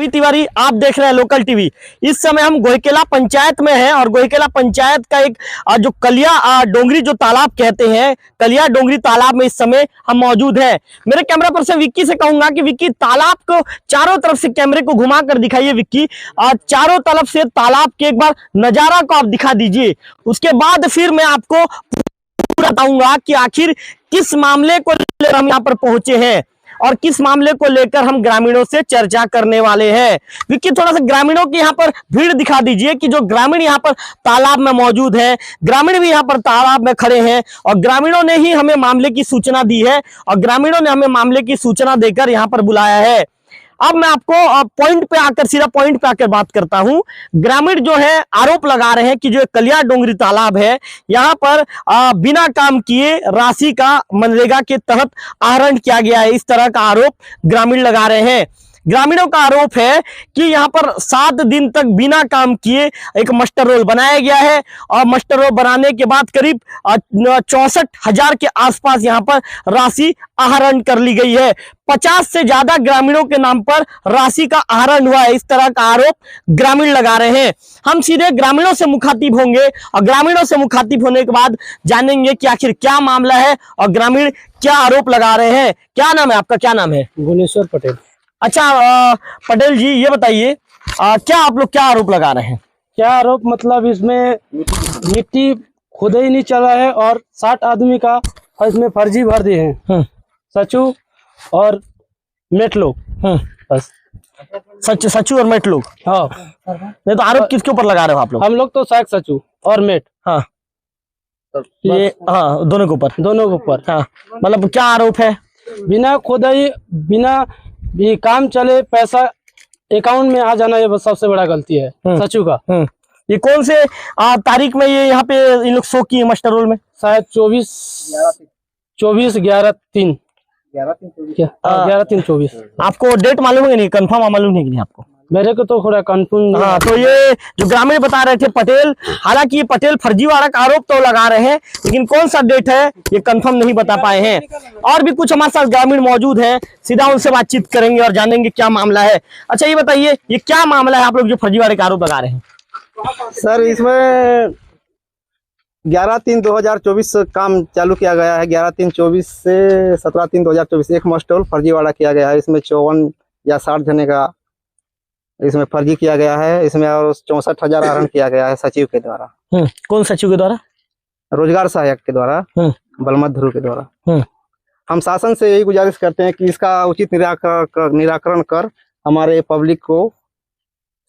रवि तिवारी, आप देख रहे हैं लोकल टीवी। इस समय हम गोयकेला पंचायत में हैं और गोयकेला पंचायत का एक जो कलिया डोंगरी जो तालाब कहते हैं, कलिया डोंगरी तालाब में इस समय हम मौजूद हैं। मेरे कैमरा पर्सन विक्की से कहूंगा कि विक्की, तालाब को चारों तरफ से कैमरे को घुमा कर दिखाइए विक्की, और चारों तरफ से तालाब के एक बार नजारा को आप दिखा दीजिए। उसके बाद फिर मैं आपको बताऊंगा कि आखिर किस मामले को लेकर हम यहाँ पर पहुंचे हैं और किस मामले को लेकर हम ग्रामीणों से चर्चा करने वाले हैं। क्योंकि थोड़ा सा ग्रामीणों की यहाँ पर भीड़ दिखा दीजिए कि जो ग्रामीण यहाँ पर तालाब में मौजूद हैं, ग्रामीण भी यहाँ पर तालाब में खड़े हैं और ग्रामीणों ने ही हमें मामले की सूचना दी है और ग्रामीणों ने हमें मामले की सूचना देकर यहाँ पर बुलाया है। अब मैं आपको सीधा पॉइंट पे आकर बात करता हूं। ग्रामीण जो है आरोप लगा रहे हैं कि जो कलिया डोंगरी तालाब है, यहाँ पर बिना काम किए राशि का मनरेगा के तहत आहरण किया गया है। इस तरह का आरोप ग्रामीण लगा रहे हैं। ग्रामीणों का आरोप है कि यहाँ पर 7 दिन तक बिना काम किए एक मास्टर रोल बनाया गया है और मास्टर रोल बनाने के बाद करीब 64,000 के आसपास यहाँ पर राशि आहरण कर ली गई है। 50 से ज्यादा ग्रामीणों के नाम पर राशि का आहरण हुआ है। इस तरह का आरोप ग्रामीण लगा रहे हैं। हम सीधे ग्रामीणों से मुखातिब होंगे और ग्रामीणों से मुखातिब होने के बाद जानेंगे कि आखिर क्या मामला है और ग्रामीण क्या आरोप लगा रहे हैं। क्या नाम है आपका? क्या नाम है? गुनेश्वर पटेल। अच्छा पटेल जी, ये बताइए क्या आप लोग क्या आरोप लगा रहे हैं? क्या आरोप मतलब इसमें मिट्टी खुदाई नहीं चला है और 60 आदमी का इसमें फर्जी भर दिए हैं, सचू और मेट लोग। बस सचू और मेट लोग। हाँ, नहीं तो आरोप किसके ऊपर लगा रहे हो आप लोग? हम लोग तो शायद सचू और मेट। हाँ, ये हाँ दोनों के ऊपर। दोनों के ऊपर। हाँ, मतलब क्या आरोप है? बिना खुदाई, बिना भी काम चले पैसा अकाउंट में आ जाना, ये सबसे बड़ा गलती है सचू का। ये कौन से तारीख में ये यहाँ पे इन लोग शो किए मास्टर रोल में? शायद 11/3/24। आपको डेट मालूम है? नहीं कंफर्म मालूम है कि नहीं आपको? मेरे को तो थोड़ा कंफर्म। हाँ, तो ये जो ग्रामीण बता रहे थे पटेल, हालांकि ये पटेल फर्जीवाड़ा का आरोप तो लगा रहे हैं, लेकिन कौन सा डेट है ये कंफर्म नहीं बता पाए हैं। और भी कुछ हमारे साथ ग्रामीण मौजूद हैं, सीधा उनसे बातचीत करेंगे और जानेंगे क्या मामला है। अच्छा ये बताइए, ये क्या मामला है आप लोग जो फर्जीवाड़े का आरोप लगा रहे हैं? सर, इसमें 11/3/2024 से काम चालू किया गया है। 11/3/24 से 17/3/2024 एक मास्टर फर्जीवाड़ा किया गया है। इसमें 54 या 60 जने का इसमें फर्जी किया गया है। इसमें और 64,000 आहरण किया गया है सचिव के द्वारा। कौन सचिव के द्वारा? रोजगार सहायक के द्वारा, बलमत ध्रुव के द्वारा। हम शासन से यही गुजारिश करते हैं कि इसका उचित निराकरण कर हमारे पब्लिक को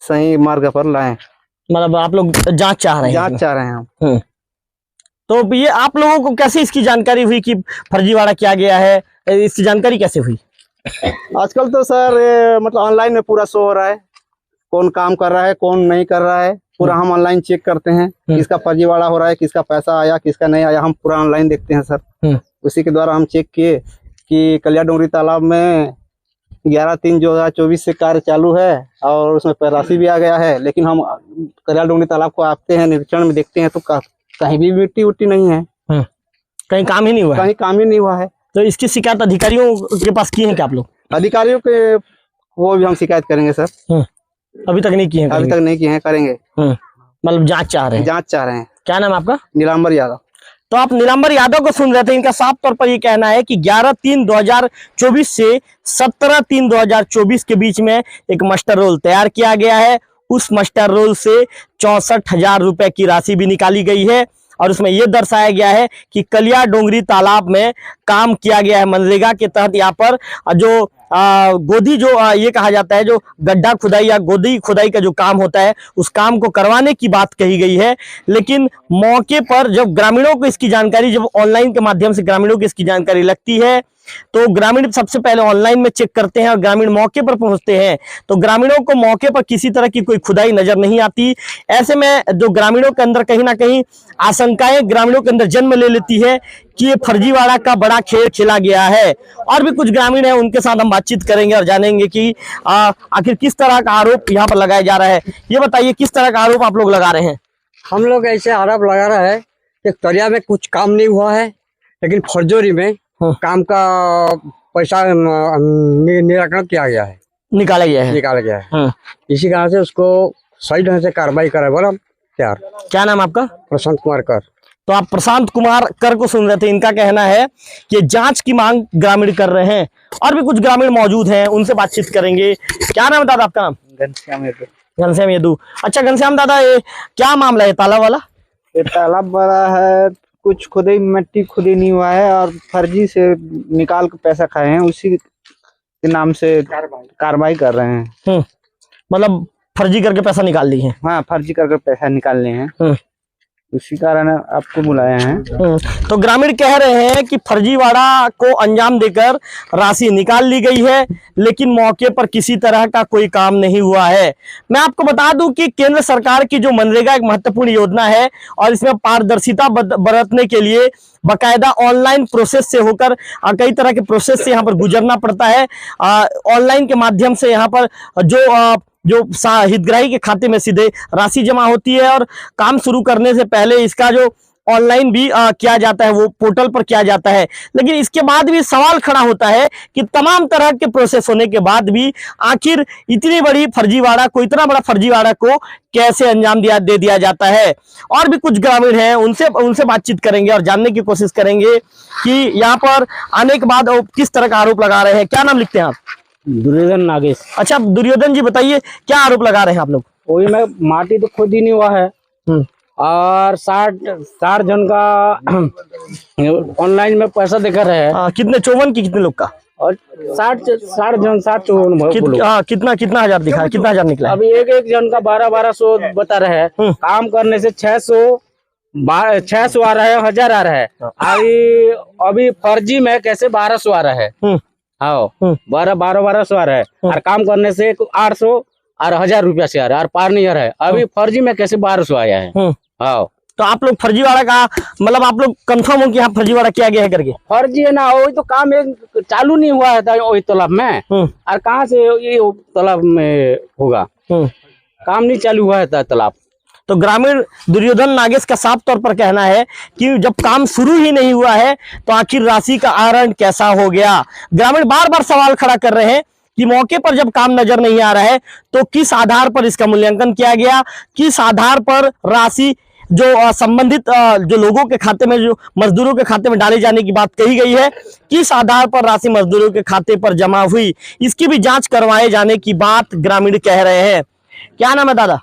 सही मार्ग पर लाएं। मतलब आप लोग जांच चाह रहे हैं? जांच चाह रहे हैं हम। तो ये आप लोगों को कैसे इसकी जानकारी हुई कि फर्जीवाड़ा किया गया है? इसकी जानकारी कैसे हुई? आजकल तो सर मतलब ऑनलाइन में पूरा शो हो रहा है, कौन काम कर रहा है कौन नहीं कर रहा है, पूरा हम ऑनलाइन चेक करते हैं। किसका फर्जीवाड़ा हो रहा है, किसका पैसा आया, किसका नहीं आया, हम पूरा ऑनलाइन देखते हैं सर। उसी के द्वारा हम चेक किए कि कलिया डोंगरी तालाब में 11/3/2024 से कार्य चालू है और उसमें राशि भी आ गया है। लेकिन हम कलिया डोंगरी तालाब को आते हैं, निरीक्षण में देखते हैं तो कहीं भी मिट्टी उट्टी नहीं है, कहीं काम ही नहीं हुआ, कहीं काम ही नहीं हुआ है। तो इसकी शिकायत अधिकारियों के पास की है क्या आप लोग? अधिकारियों के वो भी हम शिकायत करेंगे सर। अभी तक नहीं किए हैं? अभी तक नहीं किए हैं, करेंगे। मतलब जांच चाह रहे हैं? जांच चाह रहे हैं। क्या नाम आपका? नीलांबर यादव। तो आप नीलांबर यादव को सुन रहे थे। इनका साफ तौर पर ये कहना है कि 11/3/2024 से 17/3/2024 के बीच में एक मास्टर रोल तैयार किया गया है। उस मास्टर रोल से 64,000 रुपए की राशि भी निकाली गई है और उसमें यह दर्शाया गया है कि कलिया डोंगरी तालाब में काम किया गया है मनरेगा के तहत। यहाँ पर जो गोदी जो ये कहा जाता है, जो गड्ढा खुदाई या गोदी खुदाई का जो काम होता है, उस काम को करवाने की बात कही गई है। लेकिन मौके पर जब ग्रामीणों को इसकी जानकारी, जब ऑनलाइन के माध्यम से ग्रामीणों को इसकी जानकारी लगती है तो ग्रामीण सबसे पहले ऑनलाइन में चेक करते हैं और ग्रामीण मौके पर पहुंचते हैं तो ग्रामीणों को मौके पर किसी तरह की कोई खुदाई नजर नहीं आती। ऐसे में जो ग्रामीणों के अंदर कहीं ना कहीं आशंकाएं ग्रामीणों के अंदर जन्म ले लेती है कि ये फर्जीवाड़ा का बड़ा खेल खेला गया है। और भी कुछ ग्रामीण हैं, उनके साथ हम बातचीत करेंगे और जानेंगे कि आखिर किस तरह का आरोप यहाँ पर लगाया जा रहा है। ये बताइए, किस तरह का आरोप आप लोग लगा रहे हैं? हम लोग ऐसे आरोप लगा रहे हैं कि कलिया में कुछ काम नहीं हुआ है, लेकिन फर्जोरी में काम का पैसा निराकरण किया गया है। निकाला गया है। निकाला गया है। इसी कारण से उसको सही ढंग से कार्रवाई करे बोला यार। क्या नाम आपका? प्रशांत कुमार कर। तो आप प्रशांत कुमार कर को सुन रहे थे। इनका कहना है कि जांच की मांग ग्रामीण कर रहे हैं। और भी कुछ ग्रामीण मौजूद हैं, उनसे बातचीत करेंगे। क्या नाम है दादा आपका? नाम घनश्याम यदू। अच्छा घनश्याम दादा, ये क्या मामला है तालाब वाला? ये तालाब बड़ा है, कुछ खुदाई मिट्टी खुदी नहीं हुआ है और फर्जी से निकाल के पैसा खाए हैं, उसी के नाम से कार्रवाई कर रहे हैं। मतलब फर्जी करके पैसा निकाल लिए हैं। हाँ, फर्जी करके पैसा निकालने हैं, उसी कारण आपको बुलाया है। तो ग्रामीण कह रहे हैं कि फर्जीवाड़ा को अंजाम देकर राशि निकाल ली गई है, लेकिन मौके पर किसी तरह का कोई काम नहीं हुआ है। मैं आपको बता दूं कि केंद्र सरकार की जो मनरेगा एक महत्वपूर्ण योजना है और इसमें पारदर्शिता बरतने के लिए बकायदा ऑनलाइन प्रोसेस से होकर कई तरह के प्रोसेस से यहाँ पर गुजरना पड़ता है। ऑनलाइन के माध्यम से यहाँ पर जो हितग्राही के खाते में सीधे राशि जमा होती है और काम शुरू करने से पहले इसका जो ऑनलाइन भी किया जाता है, वो पोर्टल पर किया जाता है। लेकिन इसके बाद भी सवाल खड़ा होता है कि तमाम तरह के प्रोसेस होने के बाद भी आखिर इतनी बड़ी फर्जीवाड़ा को, इतना बड़ा फर्जीवाड़ा को कैसे अंजाम दे दिया जाता है। और भी कुछ ग्रामीण हैं, उनसे बातचीत करेंगे और जानने की कोशिश करेंगे कि यहाँ पर आने के बाद किस तरह का आरोप लगा रहे हैं। क्या नाम लिखते हैं आप? दुर्योधन नागेश। अच्छा दुर्योधन जी, बताइए क्या आरोप लगा रहे हैं आप लोग? वही में माटी तो खुद ही नहीं हुआ है और 60 जन का ऑनलाइन में पैसा देकर है। कितने 54 की कितने लोग का? और 60 कितना हजार दिखा, कितना हजार निकला? अभी एक जन का 1200 बता रहे हैं। काम करने से 600 आ रहा है, 1000 आ रहा है। अभी फर्जी में कैसे 1200 आ रहा है? हाँ, 1200 आ रहा है और काम करने से 800 और 1000 रुपया से आ रहा है और पार नहीं आ रहा है। अभी फर्जी में कैसे 1200 आया है? हाँ, तो आप लोग फर्जीवाड़ा का मतलब आप लोग कंफर्म हो कि यहाँ फर्जीवाड़ा किया गया है करके? फर्जी है ना, वही तो काम चालू नहीं हुआ है वही तालाब में। और कहाँ से ये तालाब में होगा? काम नहीं चालू हुआ है तालाब। तो ग्रामीण दुर्योधन नागेश का साफ तौर पर कहना है कि जब काम शुरू ही नहीं हुआ है तो आखिर राशि का आहरण कैसा हो गया। ग्रामीण बार बार सवाल खड़ा कर रहे हैं कि मौके पर जब काम नजर नहीं आ रहा है तो किस आधार पर इसका मूल्यांकन किया गया, किस आधार पर राशि जो संबंधित जो लोगों के खाते में, जो मजदूरों के खाते में डाले जाने की बात कही गई है, किस आधार पर राशि मजदूरों के खाते पर जमा हुई, इसकी भी जांच करवाए जाने की बात ग्रामीण कह रहे हैं। क्या नाम है दादा?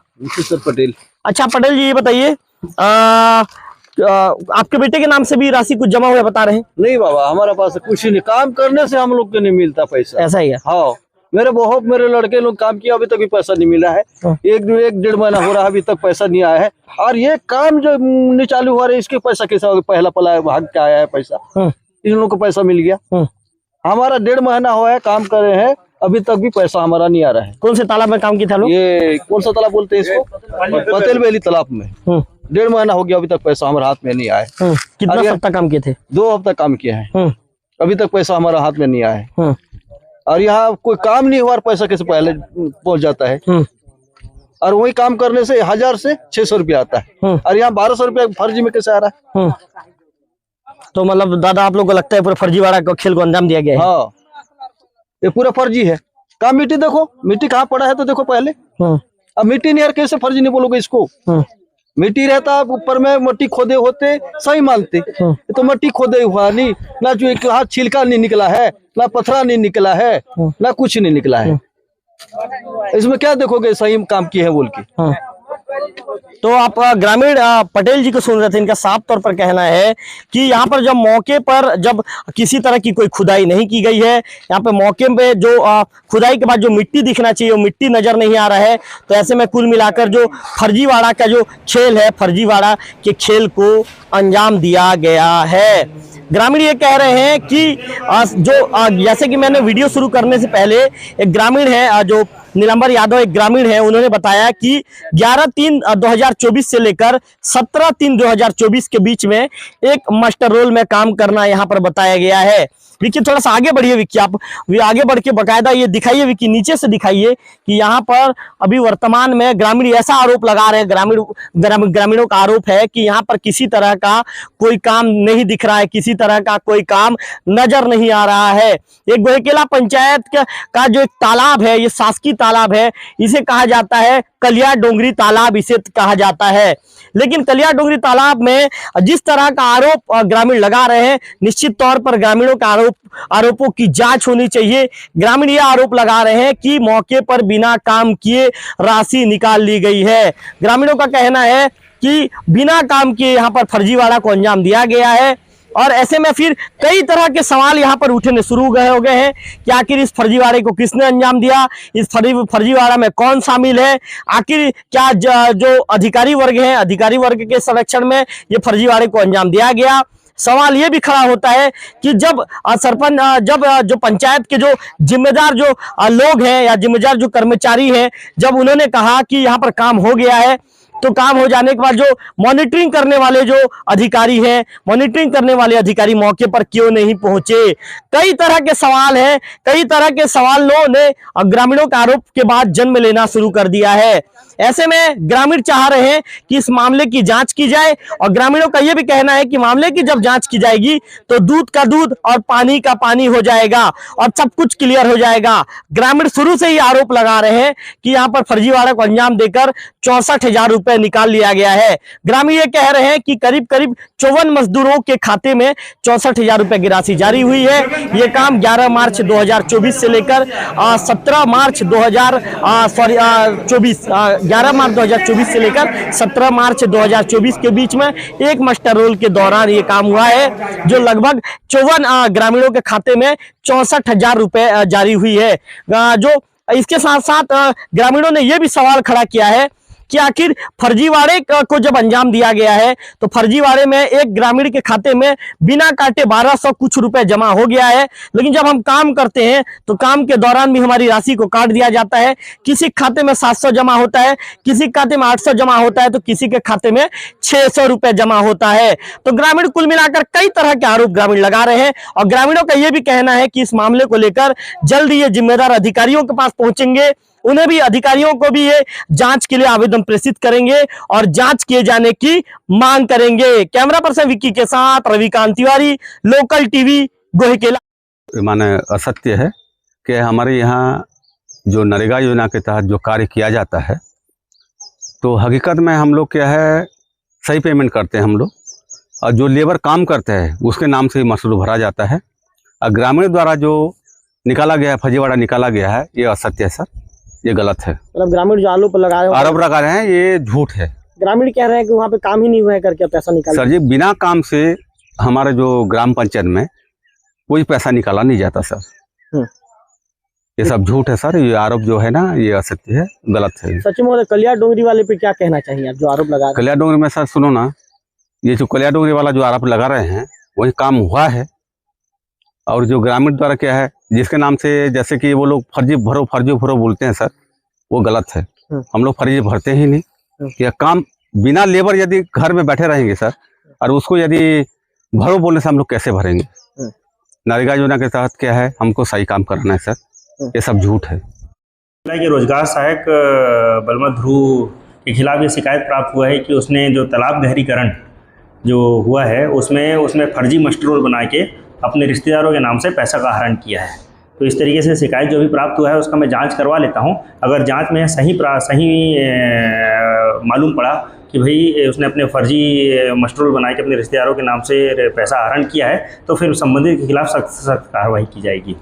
पटेल। अच्छा पटेल जी, ये बताइए आपके बेटे के नाम से भी राशि कुछ जमा हुआ बता रहे हैं? नहीं बाबा, हमारे पास कुछ नहीं, काम करने से हम लोग को नहीं मिलता पैसा। ऐसा ही है? हाँ, मेरे लड़के लोग काम किया, अभी तक भी पैसा नहीं मिला है। एक डेढ़ महीना हो रहा है, अभी तक पैसा नहीं आया है। और ये काम जो नहीं चालू हुआ है, इसके पैसा कैसा पहला पला भाग के आया है पैसा, इन लोगों को पैसा मिल गया। हमारा 1.5 महीना हुआ है, काम कर रहे हैं, अभी तक भी पैसा हमारा नहीं आ रहा है। कौन से तालाब में काम किया था लोग? ये कौन सा तालाब बोलते हैं इसको? पटेल वैली तालाब में 1.5 महीना हो गया, अभी तक पैसा हमारे हाथ में नहीं आया है। कितना हफ्ता काम किए थे? 2 हफ्ता काम किया है, अभी तक पैसा हमारा हाथ में नहीं आया है। और यहाँ कोई काम नहीं हुआ, पैसा कैसे पहले पहुंच जाता है? और वही काम करने से 1000 से 600 रुपया आता है, और यहाँ 1200 रुपया फर्जी में कैसे आ रहा है? तो मतलब दादा आप लोग को लगता है पूरा फर्जीवाड़ा को खेल को अंजाम दिया गया है? हाँ, ये पूरा फर्जी है। कहाँ मिट्टी देखो, मिट्टी कहाँ पड़ा है तो देखो पहले। अब मिट्टी नहीं है, कैसे फर्जी नहीं बोलोगे इसको? मिट्टी रहता, ऊपर में मिट्टी खोदे होते सही मानते, तो मिट्टी खोदे हुआ नहीं, ना जो हाथ छिलका नहीं निकला है, ना पथरा नहीं निकला है, ना कुछ नहीं निकला है। इसमें क्या देखोगे सही काम किए हैं बोल के? तो आप ग्रामीण पटेल जी को सुन रहे थे। इनका साफ तौर पर कहना है कि यहाँ पर जब मौके पर जब किसी तरह की कोई खुदाई नहीं की गई है, यहाँ पे मौके पे जो खुदाई के बाद जो मिट्टी दिखना चाहिए वो मिट्टी नजर नहीं आ रहा है। तो ऐसे में कुल मिलाकर जो फर्जीवाड़ा का जो खेल है, फर्जीवाड़ा के खेल को अंजाम दिया गया है। ग्रामीण ये कह रहे हैं कि जैसे कि मैंने वीडियो शुरू करने से पहले एक ग्रामीण है जो नीलंबर यादव, एक ग्रामीण है, उन्होंने बताया कि 11/3/2024 से लेकर 17/3/2024 के बीच में एक मास्टर रोल में काम करना यहाँ पर बताया गया है। विक्की थोड़ा सा आगे बढ़िए, विक्की आप आगे बढ़ के बकायदा ये दिखाइए, विक्की नीचे से दिखाइए कि यहाँ पर अभी वर्तमान में ग्रामीण ऐसा आरोप लगा रहे हैं, ग्रामीणों का आरोप है कि यहाँ पर किसी तरह का कोई काम नहीं दिख रहा है, किसी तरह का कोई काम नजर नहीं आ रहा है। एक गोयकेला पंचायत का जो एक तालाब है, ये शासकीय तालाब है, इसे कहा जाता है कलिया डोंगरी तालाब, इसे कहा जाता है। लेकिन कलिया डोंगरी तालाब में जिस तरह का आरोप ग्रामीण लगा रहे हैं, निश्चित तौर पर ग्रामीणों का आरोपों की जांच होनी चाहिए। ग्रामीण यह आरोप लगा रहे हैं कि मौके पर बिना काम किए राशि निकाल ली गई है। ग्रामीणों का कहना है कि बिना काम किए यहाँ पर फर्जीवाड़ा को अंजाम दिया गया है, और ऐसे में फिर कई तरह के सवाल यहाँ पर उठने शुरू हो गए हैं कि आखिर इस फर्जीवाड़े को किसने अंजाम दिया, इस फर्जीवाड़ा में कौन शामिल है, आखिर क्या जो अधिकारी वर्ग हैं, अधिकारी वर्ग के संरक्षण में ये फर्जीवाड़े को अंजाम दिया गया। सवाल ये भी खड़ा होता है कि जब सरपंच जो पंचायत के जो जिम्मेदार जो लोग हैं या जिम्मेदार जो कर्मचारी हैं, जब उन्होंने कहा कि यहाँ पर काम हो गया है, तो काम हो जाने के बाद जो मॉनिटरिंग करने वाले जो अधिकारी हैं, मॉनिटरिंग करने वाले अधिकारी मौके पर क्यों नहीं पहुंचे। कई तरह के सवाल हैं, कई तरह के सवालों ने ग्रामीणों के आरोप के बाद जन्म लेना शुरू कर दिया है। ऐसे में ग्रामीण चाह रहे हैं कि इस मामले की जांच की जाए, और ग्रामीणों का यह भी कहना है कि मामले की जब जांच की जाएगी तो दूध का दूध और पानी का पानी हो जाएगा और सब कुछ क्लियर हो जाएगा। ग्रामीण शुरू से ही आरोप लगा रहे हैं कि यहाँ पर फर्जीवाड़ा को अंजाम देकर 64,000 रुपए निकाल लिया गया है। ग्रामीण ये कह रहे हैं कि करीब 54 मजदूरों के खाते में 64,000 रुपए की राशि जारी हुई है। ये काम 11 मार्च 2024 से लेकर 17 मार्च 2024 से लेकर 17 मार्च 2024 के बीच में एक मास्टर रोल के दौरान ये काम हुआ है, जो लगभग 54 ग्रामीणों के खाते में 64,000 रुपए जारी हुई है। जो इसके साथ साथ ग्रामीणों ने यह भी सवाल खड़ा किया है कि आखिर फर्जीवाड़े को जब अंजाम दिया गया है तो फर्जीवाड़े में एक ग्रामीण के खाते में बिना काटे 1200 कुछ रुपए जमा हो गया है, लेकिन जब हम काम करते हैं तो काम के दौरान भी हमारी राशि को काट दिया जाता है। किसी खाते में 700 जमा होता है, किसी खाते में 800 जमा होता है, तो किसी के खाते में 600 रुपए जमा होता है। तो ग्रामीण कुल मिलाकर कई तरह के आरोप ग्रामीण लगा रहे हैं, और ग्रामीणों का यह भी कहना है कि इस मामले को लेकर जल्द ये जिम्मेदार अधिकारियों के पास पहुंचेंगे, उन्हें भी अधिकारियों को भी ये जांच के लिए आवेदन प्रेषित करेंगे और जांच किए जाने की मांग करेंगे। कैमरा पर्सन विक्की के साथ रविकांत तिवारी, लोकल टीवी, गोयकेला। माने असत्य है कि हमारे यहाँ जो नरेगा योजना के तहत जो कार्य किया जाता है, तो हकीकत में हम लोग क्या है सही पेमेंट करते हैं हम लोग, और जो लेबर काम करते हैं उसके नाम से मसरूफ भरा जाता है। और ग्रामीण द्वारा जो निकाला गया है, फर्जीवाड़ा निकाला गया है, ये असत्य है सर, ये गलत है। मतलब ग्रामीण जो आरोप लगा रहे हैं ये झूठ है। ग्रामीण कह रहे हैं कि वहाँ पे काम ही नहीं हुआ है करके पैसा निकाल। सर जी, बिना काम से हमारे जो ग्राम पंचायत में कोई पैसा निकाला नहीं जाता सर। ये सब झूठ है सर, ये आरोप जो है ना ये असत्य है, गलत है। सचिन महोदय, कलिया डोंगरी वाले पे क्या कहना चाहिए आप, जो आरोप लगा? कलिया डोंगरी में सर सुनो ना, ये जो कलिया डोंगरी वाला जो आरोप लगा रहे हैं वही काम हुआ है, और जो ग्रामीण द्वारा क्या है जिसके नाम से जैसे कि वो लोग फर्जी भरो बोलते हैं सर, वो गलत है। हम लोग फर्जी भरते ही नहीं। यह काम बिना लेबर यदि घर में बैठे रहेंगे सर, और उसको यदि भरो बोलने से हम लोग कैसे भरेंगे? नरेगा योजना के तहत क्या है, हमको सही काम करना है सर, ये सब झूठ है। के रोजगार सहायक बलमा ध्रुव के खिलाफ ये शिकायत प्राप्त हुआ है कि उसने जो तालाब गहरीकरण जो हुआ है उसमें फर्जी मास्टर रोल बना के अपने रिश्तेदारों के नाम से पैसा का आहरण किया है। तो इस तरीके से शिकायत जो भी प्राप्त हुआ है उसका मैं जांच करवा लेता हूं। अगर जांच में सही मालूम पड़ा कि भाई उसने अपने फर्जी मास्टर रोल बना के अपने रिश्तेदारों के नाम से पैसा आहरण किया है, तो फिर संबंधित के खिलाफ सख्त कार्रवाई की जाएगी।